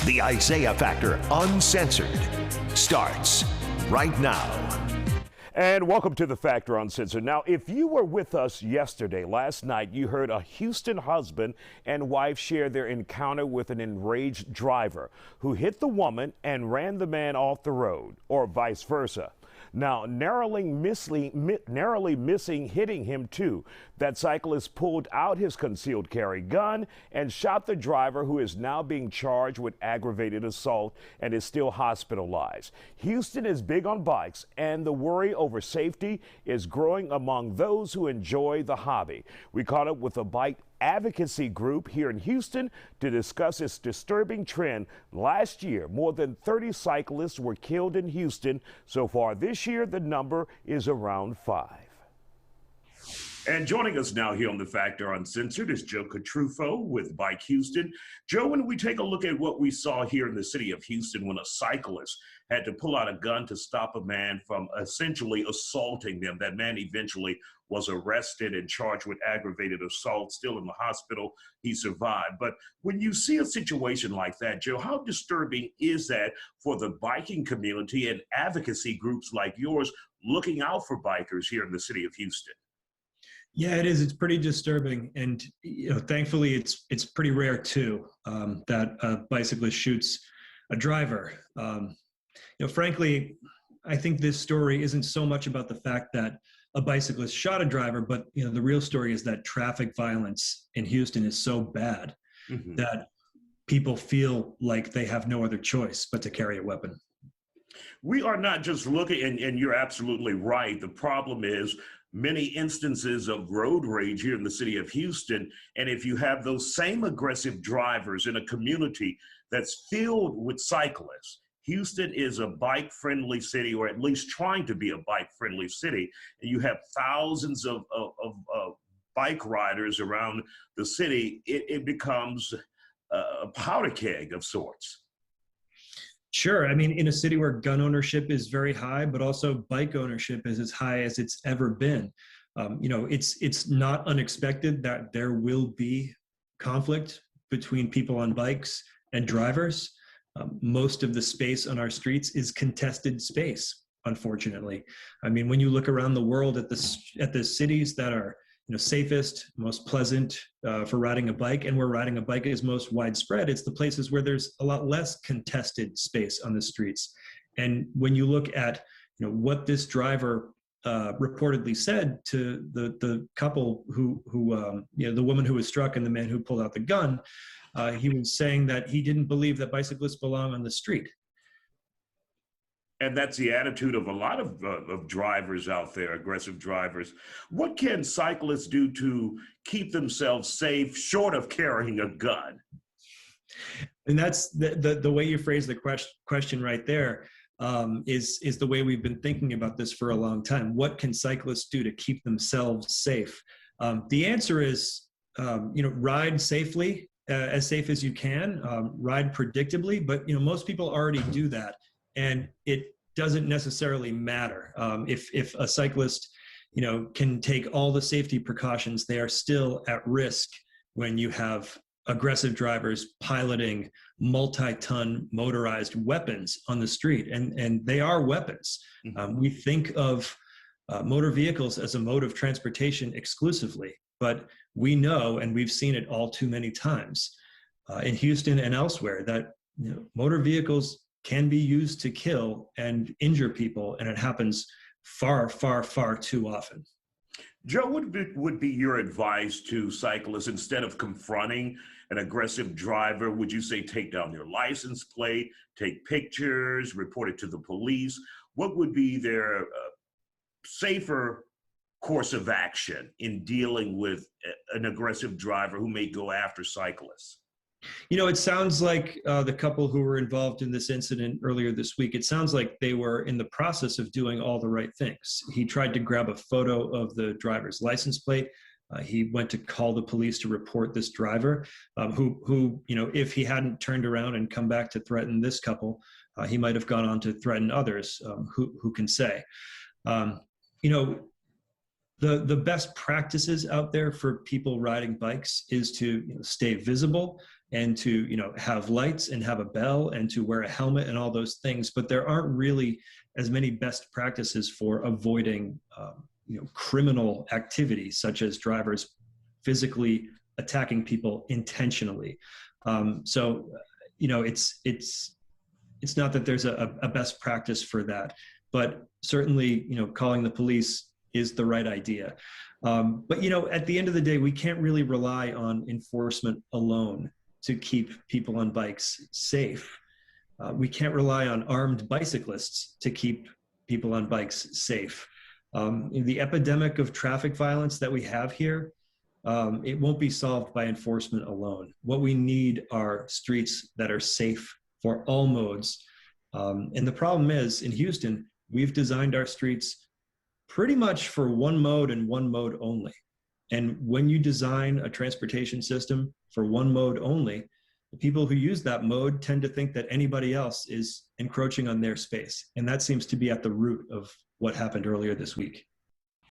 The Isaiah Factor Uncensored starts right now. And welcome to The Factor Uncensored. Now, if you were with us yesterday, last night, you heard a Houston husband and wife share their encounter with an enraged driver who hit the woman and ran the man off the road, or vice versa. Now, narrowly missing hitting him too, that cyclist pulled out his concealed carry gun and shot the driver, who is now being charged with aggravated assault and is still hospitalized. Houston is big on bikes, and the worry over safety is growing among those who enjoy the hobby. We caught up with a bike advocacy group here in Houston to discuss this disturbing trend. Last year, more than 30 cyclists were killed in Houston. So far this year, the number is around 5. And joining us now here on The Factor Uncensored is Joe Catrufo with Bike Houston. Joe, when we take a look at what we saw here in the city of Houston when a cyclist had to pull out a gun to stop a man from essentially assaulting them, that man eventually was arrested and charged with aggravated assault, still in the hospital. He survived. But when you see a situation like that, Joe, how disturbing is that for the biking community and advocacy groups like yours looking out for bikers here in the city of Houston? Yeah, it is. It's pretty disturbing, and thankfully, it's pretty rare too that a bicyclist shoots a driver. Frankly, I think this story isn't so much about the fact that a bicyclist shot a driver, but the real story is that traffic violence in Houston is so bad that people feel like they have no other choice but to carry a weapon. We are not just looking, and you're absolutely right. The problem is many instances of road rage here in the city of Houston. And if you have those same aggressive drivers in a community that's filled with cyclists, Houston is a bike-friendly city, or at least trying to be a bike-friendly city. And you have thousands of bike riders around the city. It becomes a powder keg of sorts. Sure. I mean, in a city where gun ownership is very high, but also bike ownership is as high as it's ever been. It's not unexpected that there will be conflict between people on bikes and drivers. Most of the space on our streets is contested space, unfortunately. I mean, when you look around the world at the cities that are safest, most pleasant for riding a bike, and where riding a bike is most widespread, it's the places where there's a lot less contested space on the streets. And when you look at what this driver reportedly said to the couple who the woman who was struck and the man who pulled out the gun, he was saying that he didn't believe that bicyclists belong on the street. And that's the attitude of a lot of drivers out there, aggressive drivers. What can cyclists do to keep themselves safe, short of carrying a gun? And that's the way you phrase the question right there, is the way we've been thinking about this for a long time. What can cyclists do to keep themselves safe? The answer is, ride safely, as safe as you can, ride predictably, but most people already do that. And it doesn't necessarily matter. If a cyclist, can take all the safety precautions, they are still at risk when you have aggressive drivers piloting multi-ton motorized weapons on the street. And they are weapons. We think of motor vehicles as a mode of transportation exclusively, but we know, and we've seen it all too many times in Houston and elsewhere, that motor vehicles can be used to kill and injure people, and it happens far, far, far too often. Joe, what would be your advice to cyclists? Instead of confronting an aggressive driver, would you say take down their license plate, take pictures, report it to the police? What would be their safer course of action in dealing with an aggressive driver who may go after cyclists? It sounds like the couple who were involved in this incident earlier this week, it sounds like they were in the process of doing all the right things. He tried to grab a photo of the driver's license plate. He went to call the police to report this driver, who, if he hadn't turned around and come back to threaten this couple, he might have gone on to threaten others, who can say. The best practices out there for people riding bikes is to stay visible, and to, you know, have lights and have a bell and to wear a helmet and all those things, but there aren't really as many best practices for avoiding you know, criminal activity, such as drivers physically attacking people intentionally. So, you know, it's not that there's a best practice for that, but certainly, you know, calling the police is the right idea. But, you know, at the end of the day, we can't really rely on enforcement alone to keep people on bikes safe. We can't rely on armed bicyclists to keep people on bikes safe. The epidemic of traffic violence that we have here, it won't be solved by enforcement alone. What we need are streets that are safe for all modes. And the problem is, in Houston, we've designed our streets pretty much for one mode and one mode only. And when you design a transportation system for one mode only, the people who use that mode tend to think that anybody else is encroaching on their space. And that seems to be at the root of what happened earlier this week.